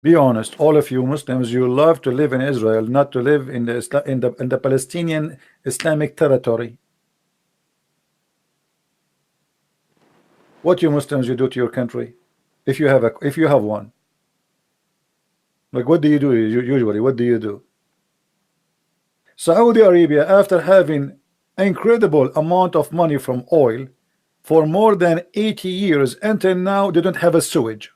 Be honest, all of you Muslims, you love to live in Israel, not to live in the Palestinian Islamic territory. What you Muslims you do to your country, if you have one? Like, what do you do usually? What do you do? Saudi Arabia, after having incredible amount of money from oil for more than 80 years, until now they don't have a sewage.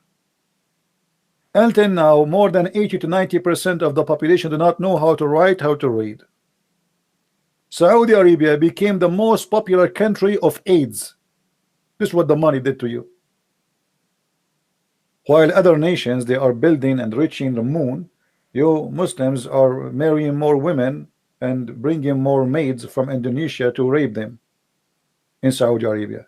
Until now, more than 80 to 90% of the population do not know how to write, how to read. Saudi Arabia became the most popular country of AIDS. This is what the money did to you. While other nations, they are building and reaching the moon, you Muslims are marrying more women and bringing more maids from Indonesia to rape them in Saudi Arabia.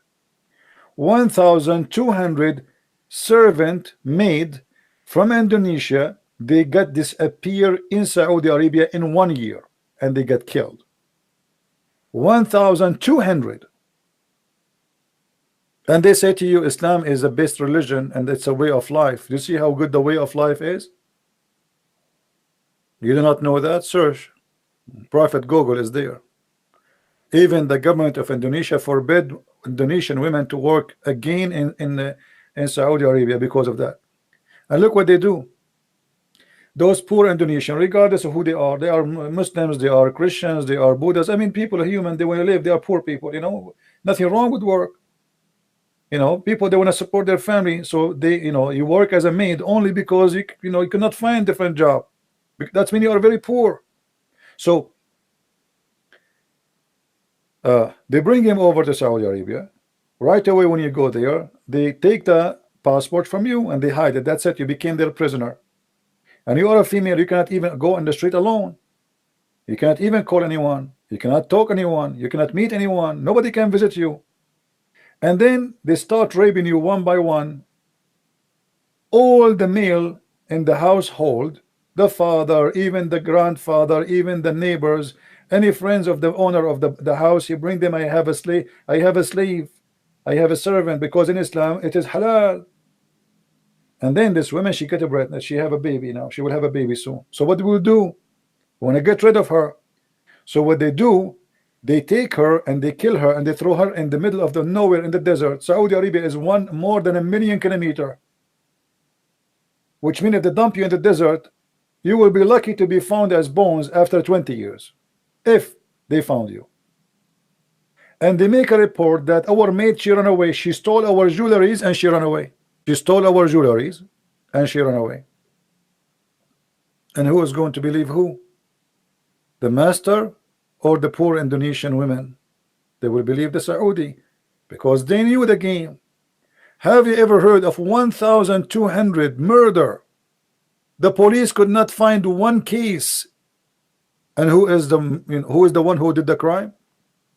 1,200 servant maid from Indonesia, they got disappear in Saudi Arabia in 1 year, and they got killed. 1,200. And they say to you, Islam is the best religion and it's a way of life. Do you see how good the way of life is? You do not know that? Search. Prophet Google is there. Even the government of Indonesia forbid Indonesian women to work again in Saudi Arabia because of that. And look what they do. Those poor Indonesians, regardless of who they are Muslims, they are Christians, they are Buddhists. I mean, people are human, they want to live, they are poor people, you know, nothing wrong with work. You know, people, they want to support their family, so they, you know, you work as a maid only because you cannot find a different job. That's when you are very poor. So they bring him over to Saudi Arabia. Right away when you go there, they take the passport from you and they hide it. That's it, you became their prisoner. And you are a female, you cannot even go on the street alone. You cannot even call anyone, you cannot talk to anyone, you cannot meet anyone, nobody can visit you. And then they start raping you one by one. All the male in the household, the father, even the grandfather, even the neighbors, any friends of the owner of the house, you bring them. I have a slave, I have a slave, I have a servant, because in Islam it is halal. And then this woman, she get a pregnant, she have a baby now, she will have a baby soon. So what will do? We want to get rid of her. So what they do, they take her and they kill her and they throw her in the middle of the nowhere in the desert. Saudi Arabia is more than 1,000,000 kilometers, which means if they dump you in the desert, you will be lucky to be found as bones after 20 years, if they found you. And they make a report that our maid, she ran away, she stole our jewelries and she ran away. She stole our jewelries and she ran away. And who is going to believe who? The master or the poor Indonesian women? They will believe the Saudi, because they knew the game. Have you ever heard of 1,200 murder? The police could not find one case. And who is the one who did the crime?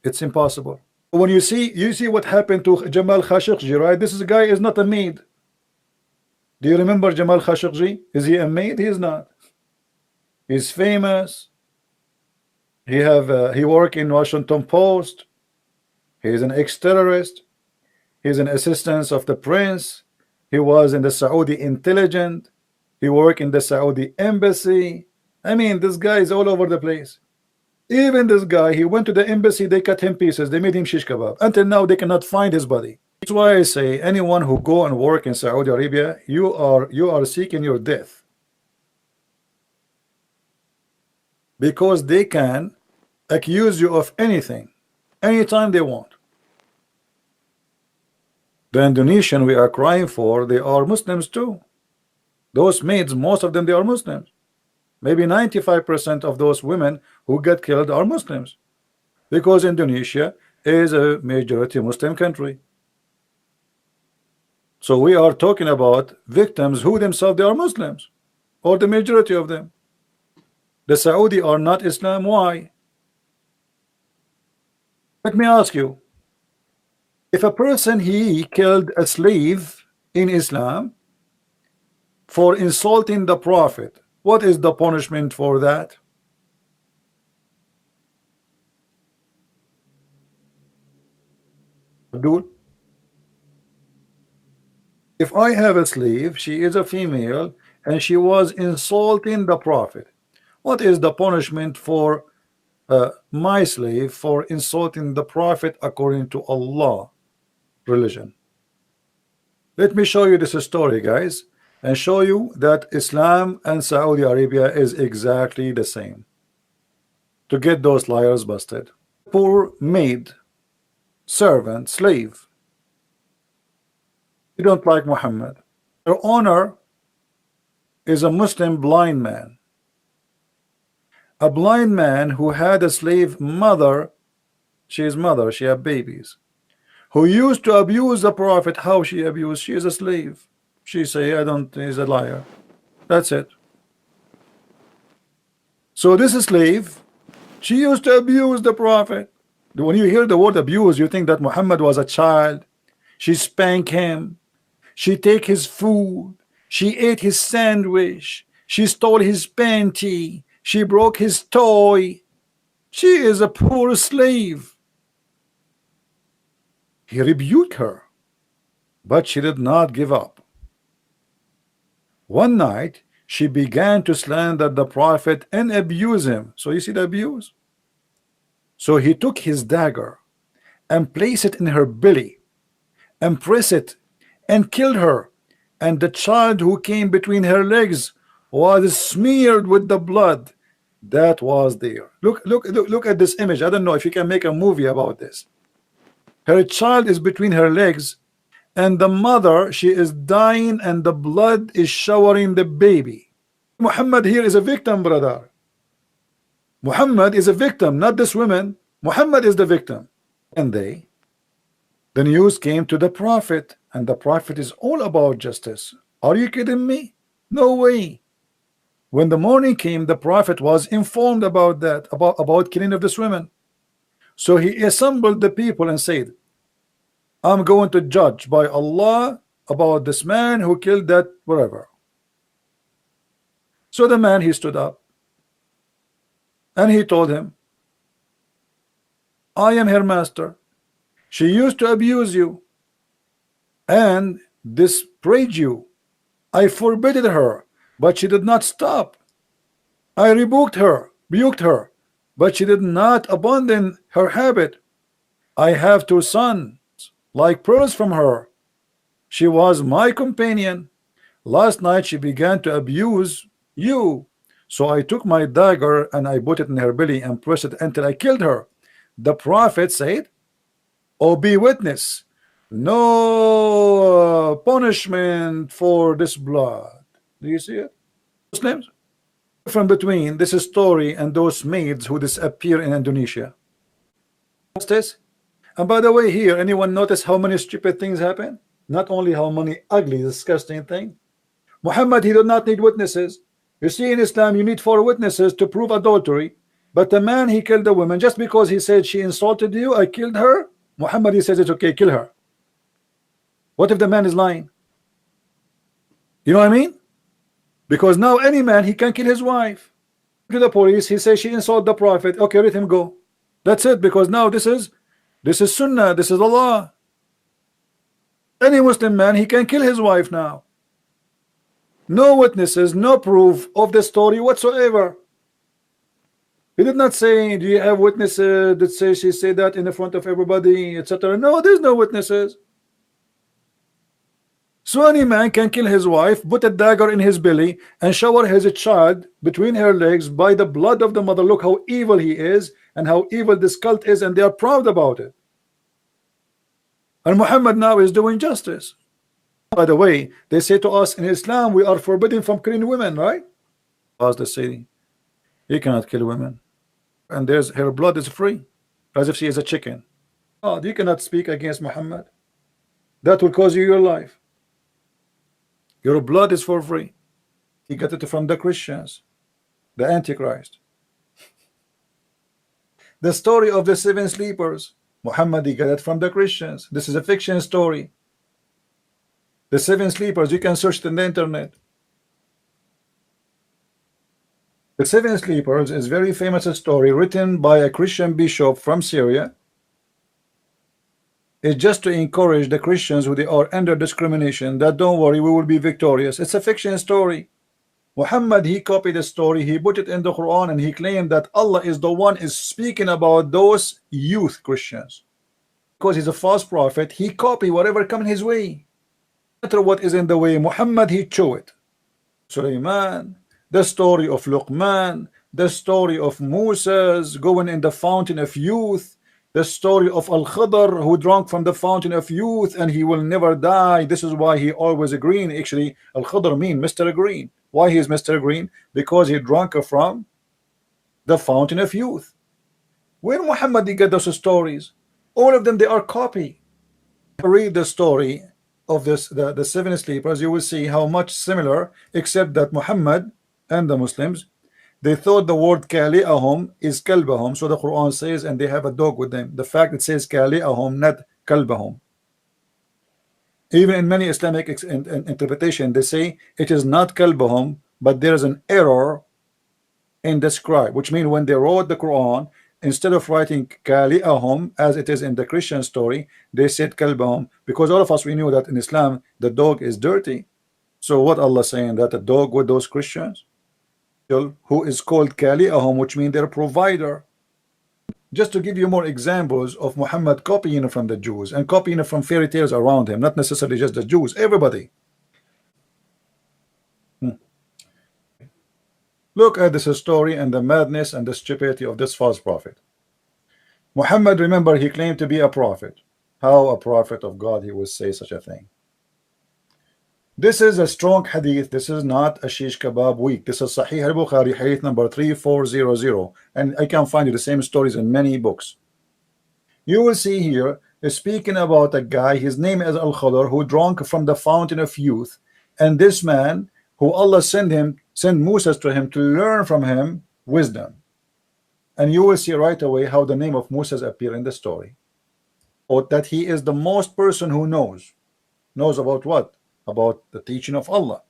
It's impossible. When you see what happened to Jamal Khashoggi, right? This guy is not a maid. Do you remember Jamal Khashoggi? Is he a maid? He is not. He's famous. He worked in Washington Post. He's an ex-terrorist. He's an assistant of the prince. He was in the Saudi intelligence. He worked in the Saudi embassy. I mean, this guy is all over the place. Even this guy, he went to the embassy, they cut him pieces, they made him shish kebab. Until now, they cannot find his body. That's why I say, anyone who go and work in Saudi Arabia, you are seeking your death. Because they can accuse you of anything, anytime they want. The Indonesian we are crying for, they are Muslims too. Those maids, most of them, they are Muslims. Maybe 95% of those women who get killed are Muslims, because Indonesia is a majority Muslim country. So we are talking about victims who themselves, they are Muslims, or the majority of them. The Saudi are not Islam. Why? Let me ask you, if a person, he killed a slave in Islam for insulting the Prophet, what is the punishment for that? Abdul? If I have a slave, she is a female, and she was insulting the Prophet. What is the punishment for my slave for insulting the Prophet according to Allah religion? Let me show you this story, guys, and show you that Islam and Saudi Arabia is exactly the same, to get those liars busted. Poor maid, servant, slave, you don't like Muhammad. Her owner is a Muslim blind man, a blind man who had a slave mother. She had babies, who used to abuse the Prophet. How she abused? She is a slave. She say, I don't, he's a liar. That's it. So this slave, she used to abuse the Prophet. When you hear the word abuse, you think that Muhammad was a child. She spanked him, she take his food, she ate his sandwich, she stole his panty, she broke his toy. She is a poor slave. He rebuked her, but she did not give up. One night she began to slander the Prophet and abuse him. So you see the abuse. So he took his dagger and placed it in her belly and pressed it and killed her, and the child who came between her legs was smeared with the blood that was there. Look at this image. I don't know if you can make a movie about this. Her child is between her legs, and the mother, she is dying, and the blood is showering the baby. Muhammad here is a victim, brother. Muhammad is a victim, not this woman. Muhammad is the victim. And the news came to the Prophet, and the Prophet is all about justice. Are you kidding me? No way. When the morning came, the Prophet was informed about that, about killing of this woman. So he assembled the people and said, I'm going to judge by Allah about this man who killed that whatever. So the man, he stood up and he told him, I am her master. She used to abuse you and disparage you. I forbade her, but she did not stop. I rebuked her, but she did not abandon her habit. I have 2 sons, like pearls from her. She was my companion. Last night she began to abuse you. So I took my dagger and I put it in her belly and pressed it until I killed her. The Prophet said, oh, be witness, no punishment for this blood. Do you see it? Muslims, from between this story and those maids who disappear in Indonesia. Justice. And by the way, here, anyone notice how many stupid things happen? Not only how many ugly, disgusting things. Muhammad, he did not need witnesses. You see, in Islam, you need 4 witnesses to prove adultery. But the man, he killed the woman just because he said she insulted you, I killed her. Muhammad, he says it's okay, kill her. What if the man is lying? You know what I mean? Because now any man, he can kill his wife. To the police, he says she insulted the Prophet. Okay, let him go. That's it, because now this is Sunnah, this is Allah. Any Muslim man, he can kill his wife now. No witnesses, no proof of the story whatsoever. He did not say, do you have witnesses that say she said that in the front of everybody, etc. No, there's no witnesses. So any man can kill his wife, put a dagger in his belly, and shower his child between her legs by the blood of the mother. Look how evil he is and how evil this cult is, and they are proud about it. And Muhammad now is doing justice. By the way, they say to us in Islam, we are forbidden from killing women, right? As they say, you cannot kill women. And her blood is free, as if she is a chicken. Oh, you cannot speak against Muhammad. That will cause you your life. Your blood is for free. He got it from the Christians, the Antichrist. The story of the 7 sleepers, Muhammad, he got it from the Christians. This is a fiction story. The 7 sleepers, you can search it in the internet. The 7 sleepers is very famous story written by a Christian bishop from Syria. It's just to encourage the Christians who they are under discrimination that don't worry, we will be victorious. It's a fiction story. Muhammad, he copied the story, he put it in the Quran, and he claimed that Allah is the one is speaking about those youth Christians. Because he's a false prophet, he copy whatever comes his way. No matter what is in the way, Muhammad, he chew it. Sulaiman, the story of Luqman, the story of Moses going in the fountain of youth, the story of Al-Khidr who drank from the fountain of youth and he will never die. This is why he always green. Actually, Al-Khidr mean Mr. Green. Why he is Mr. Green? Because he drank from the fountain of youth. When Muhammad he get those stories, all of them they are copy. Read the story of the seven sleepers, you will see how much similar, except that Muhammad and the Muslims, they thought the word kali'ahum is kalbahum. So the Quran says, and they have a dog with them. The fact it says kali'ahum, not kalbahum. Even in many Islamic interpretation, they say it is not kalbahum, but there is an error in the scribe, which means when they wrote the Quran, instead of writing kali'ahum as it is in the Christian story, they said kalbahum, because all of us we knew that in Islam the dog is dirty. So what Allah saying, that a dog with those Christians who is called kali'ahum, which means their provider. Just to give you more examples of Muhammad copying from the Jews and copying from fairy tales around him, not necessarily just the Jews, everybody. Look at this story and the madness and the stupidity of this false prophet. Muhammad, remember, he claimed to be a prophet. How a prophet of God he would say such a thing? This is a strong hadith. This is not a shish kebab week. This is Sahih al-Bukhari, hadith number 3400, and I can find you the same stories in many books. You will see here speaking about a guy, his name is Al-Khidr, who drank from the fountain of youth, and this man who Allah sent Moses to him to learn from him wisdom. And you will see right away how the name of Moses appear in the story, or that he is the most person who knows about what? About the teaching of Allah.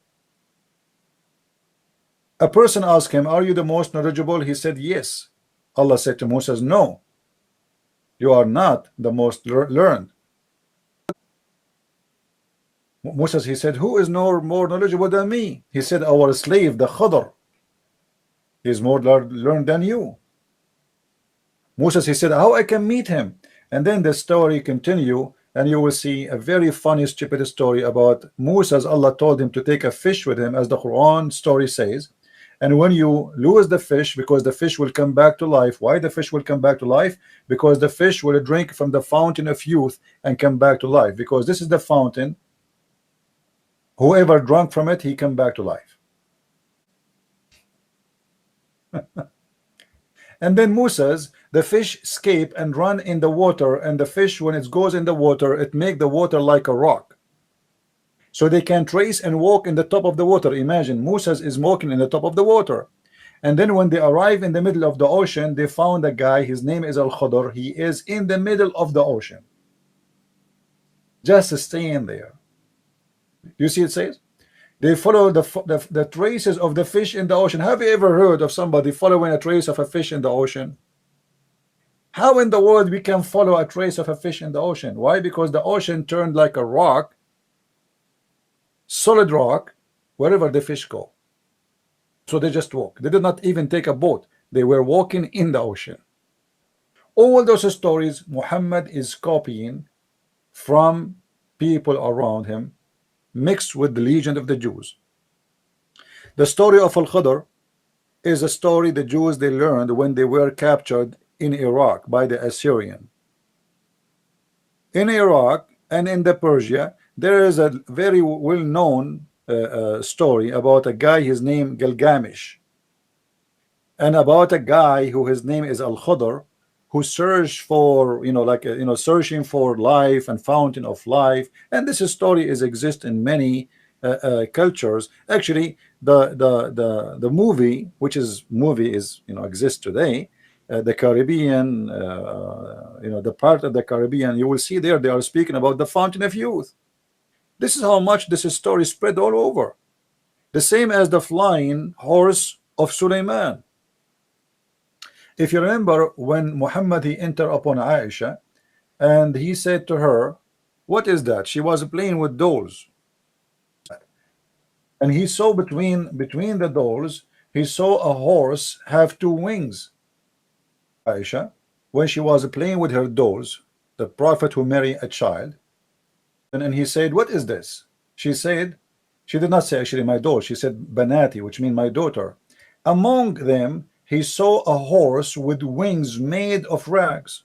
A person asked him, are you the most knowledgeable? He said yes. Allah said to Moses, no, you are not the most learned. Moses, he said, who is more knowledgeable than me? He said, our slave, the Khidr, is more learned than you. Moses, he said, how I can meet him? And then the story continue, and you will see a very funny, stupid story about Moses. Allah told him to take a fish with him, as the Quran story says. And when you lose the fish, because the fish will come back to life. Why the fish will come back to life? Because the fish will drink from the fountain of youth and come back to life. Because this is the fountain. Whoever drank from it, he come back to life. And then Moses, the fish escape and run in the water, and the fish, when it goes in the water, it make the water like a rock, so they can trace and walk in the top of the water. Imagine Moses is walking in the top of the water, and then when they arrive in the middle of the ocean, they found a guy, his name is Al-Khidr. He is in the middle of the ocean, just staying there. You see it says they follow the traces of the fish in the ocean. Have you ever heard of somebody following a trace of a fish in the ocean? How in the world we can follow a trace of a fish in the ocean? Why? Because the ocean turned like a rock, solid rock, wherever the fish go. So they just walk. They did not even take a boat. They were walking in the ocean. All those stories Muhammad is copying from people around him, mixed with the legend of the Jews. The story of Al-Khidr is a story the Jews they learned when they were captured in Iraq by the Assyrian. In Iraq and in the Persia, there is a very well-known story about a guy, his name Gilgamesh, and about a guy who his name is Al-Khidr, who searched for, searching for life and fountain of life. And this story exists in many cultures. Actually, the movie, exists today. The Caribbean, the part of the Caribbean, you will see there they are speaking about the fountain of youth. This is how much this story spread all over. The same as the flying horse of Sulaiman. If you remember, when Muhammad he entered upon Aisha, and he said to her, what is that? She was playing with dolls. and he saw between the doors, he saw a horse have two wings. Aisha, when she was playing with her dolls, the prophet who married a child, and he said, what is this? She said, she did not say actually my doll, she said banati, which means my daughter. Among them he saw a horse with wings made of rags.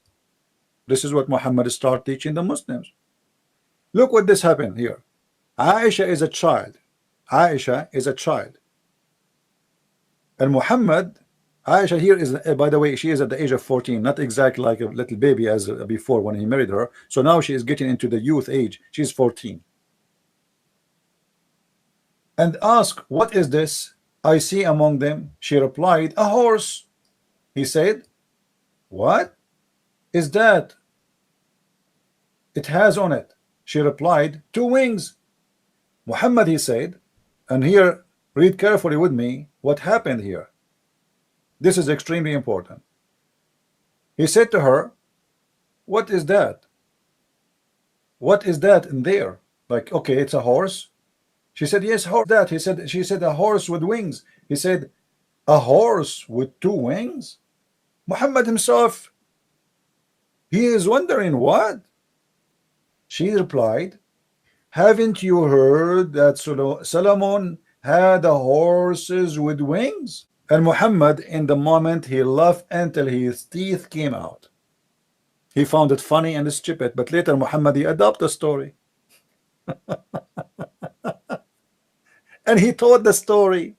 This is what Muhammad started teaching the Muslims. Look what this happened here. Aisha is a child. Aisha is a child. And Muhammad, Aisha here is, by the way, she is at the age of 14, not exactly like a little baby as before when he married her. So now she is getting into the youth age. She's 14. And ask, what is this I see among them? She replied, a horse. He said, what is that it has on it? She replied, two wings. Muhammad, he said, and here read carefully with me what happened here. This is extremely important. He said to her, what is that? What is that in there? Like, okay, it's a horse. She said, yes, horse. That she said a horse with wings. He said, a horse with two wings? Muhammad himself, he is wondering what? She replied, haven't you heard that Solomon had a horses with wings? And Muhammad, in the moment, he laughed until his teeth came out. He found it funny and stupid, but later Muhammad, he adopted the story. And he told the story.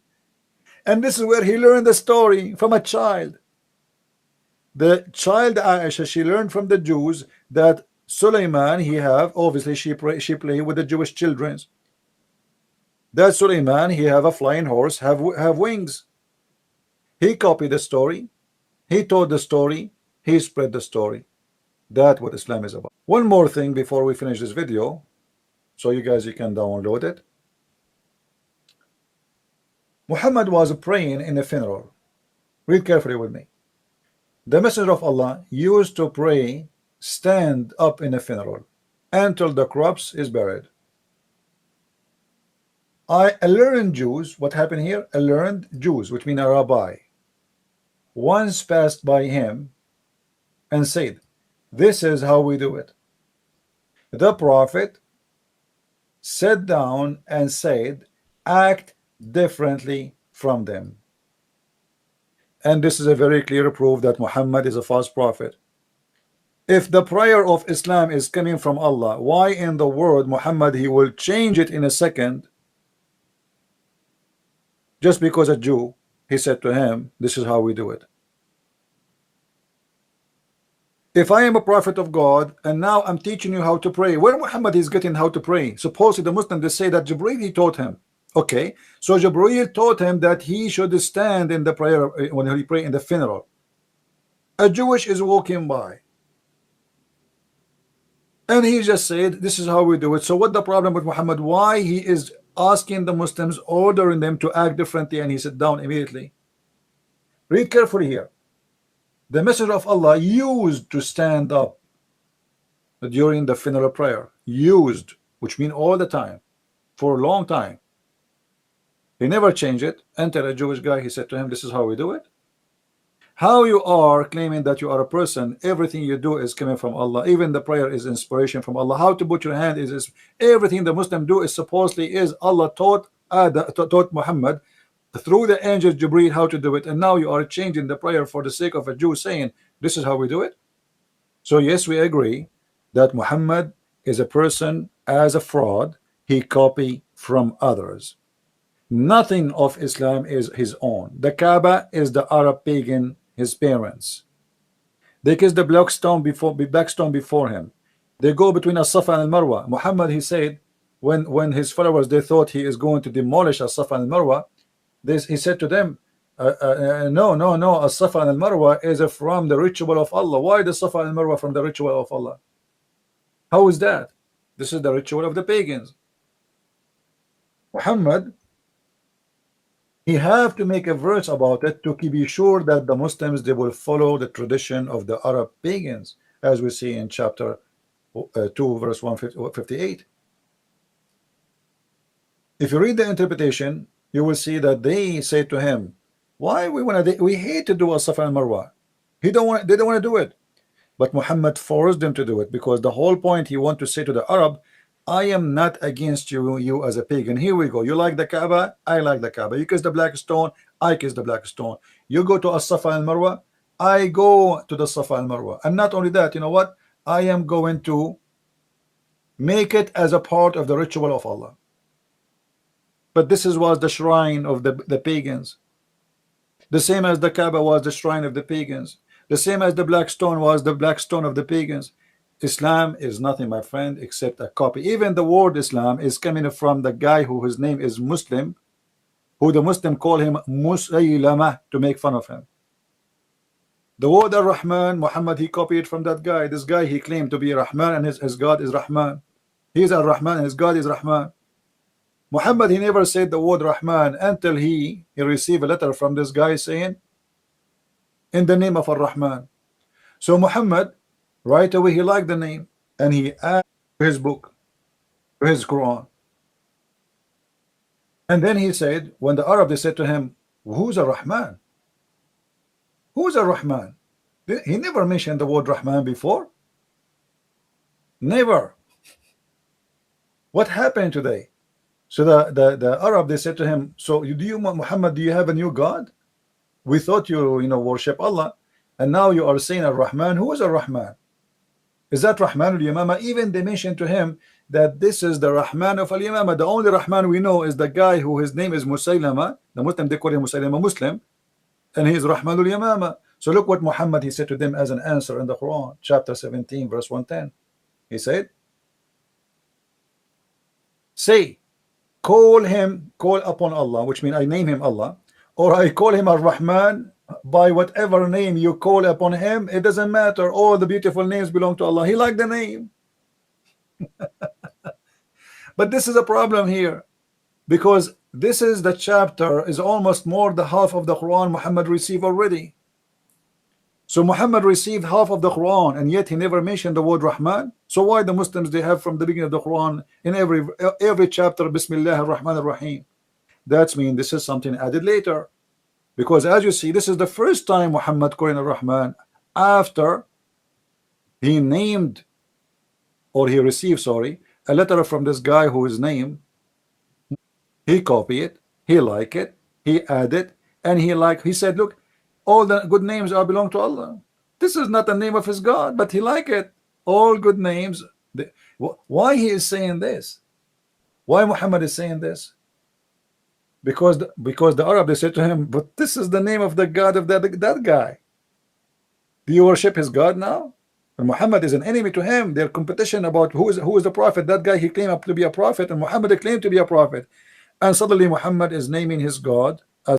And this is where he learned the story from a child. The child Aisha, she learned from the Jews that Suleiman, he have, obviously she play with the Jewish children. That Suleiman, he have a flying horse, have wings. He copied the story. He told the story. He spread the story. That's what Islam is about. One more thing before we finish this video, so you guys, you can download it. Muhammad was praying in a funeral. Read carefully with me. The Messenger of Allah used to pray stand up in a funeral until the corpse is buried. A learned Jews, what happened here? A learned Jews, which mean a rabbi, once passed by him and said, this is how we do it. The Prophet sat down and said, act differently from them. And this is a very clear proof that Muhammad is a false prophet. If the prayer of Islam is coming from Allah, why in the world Muhammad, he will change it in a second just because a Jew, he said to him, this is how we do it. If I am a prophet of God and now I'm teaching you how to pray, where Muhammad is getting how to pray? Supposedly the Muslims, they say that Jibreel, he taught him. Okay, so Jibreel taught him that he should stand in the prayer when he pray in the funeral. A Jewish is walking by and he just said, this is how we do it. So what the problem with Muhammad? Why he is asking the Muslims, ordering them to act differently, and he sat down immediately? Read carefully here. The Messenger of Allah used to stand up during the funeral prayer. Used, which means all the time, for a long time. He never changed it until a Jewish guy, he said to him, this is how we do it. How you are claiming that you are a person, everything you do is coming from Allah, even the prayer is inspiration from Allah. How to put your hand is everything the Muslim do is supposedly is Allah taught Muhammad through the angel Jibreel how to do it, and now you are changing the prayer for the sake of a Jew, saying this is how we do it. So yes, we agree that Muhammad is a person as a fraud. He copy from others. Nothing of Islam is his own. The Kaaba is the Arab pagan, his parents. They kiss the black stone before him. They go between As-Safa and Al-Marwa. Muhammad, he said, when his followers, they thought he is going to demolish As-Safa and Al-Marwa, he said to them, no, As-Safa and Al-Marwa is from the ritual of Allah. Why the Safa and Marwa from the ritual of Allah? How is that? This is the ritual of the pagans. Muhammad, he have to make a verse about it to be sure that the Muslims, they will follow the tradition of the Arab pagans, as we see in chapter 2 verse 158. If you read the interpretation, you will see that they say to him, why we hate to do a Safa and Marwa. They don't want to do it. But Muhammad forced them to do it, because the whole point he want to say to the Arab, I am not against you as a pagan. Here we go. You like the Kaaba, I like the Kaaba. You kiss the black stone, I kiss the black stone. You go to As-Safa and Marwa, I go to the Safa and Marwa. And not only that, you know what? I am going to make it as a part of the ritual of Allah. But this was the shrine of the pagans. The same as the Kaaba was the shrine of the pagans. The same as the black stone was the black stone of the pagans. Islam is nothing, my friend, except a copy. Even the word Islam is coming from the guy who his name is Muslim, who the Muslim call him Musaylama to make fun of him. The word Ar-Rahman, Muhammad, he copied from that guy. This guy, he claimed to be Rahman, and his God is Rahman. He is Ar-Rahman and his God is Rahman. Muhammad, he never said the word Rahman until he received a letter from this guy saying, in the name of Ar-Rahman. So Muhammad, right away, he liked the name, and he added to his book, to his Quran. And then he said, when the Arab, they said to him, who's Ar-Rahman? Who's Ar-Rahman? He never mentioned the word Rahman before. Never. What happened today? So the Arab, they said to him, so Muhammad, do you have a new God? We thought you worship Allah, and now you are saying Ar-Rahman. Who is Ar-Rahman? Is that Rahman al-Yamama? Even they mentioned to him that this is the Rahman of al-Yamama. The only Rahman we know is the guy who his name is Musaylama. The Muslim, they call him Musaylama Muslim, and he is Rahman al-Yamama. So look what Muhammad, he said to them as an answer in the Quran, chapter 17, verse 110. He said, say, call upon Allah, which means I name him Allah, or I call him Ar-Rahman, by whatever name you call upon him, it doesn't matter. All the beautiful names belong to Allah. He liked the name. But this is a problem here, because this is the chapter is almost more the half of the Quran Muhammad received already. So Muhammad received half of the Quran, and yet he never mentioned the word Rahman. So why the Muslims, they have from the beginning of the Quran in every chapter Bismillah ar-Rahman ar-Rahim? That means this is something added later, because as you see, this is the first time Muhammad calling ar-Rahman after he named, or he received, sorry, a letter from this guy who is named. He copied it, he liked it, he added, and he said, look, all the good names are belong to Allah. This is not the name of his God, but he liked it. All good names. Why he is saying this? Why Muhammad is saying this? Because the Arab, they said to him, but this is the name of the God of that guy. Do you worship his God now? And Muhammad is an enemy to him. Their competition about who is the prophet. That guy, he claimed to be a prophet, and Muhammad claimed to be a prophet. And suddenly Muhammad is naming his God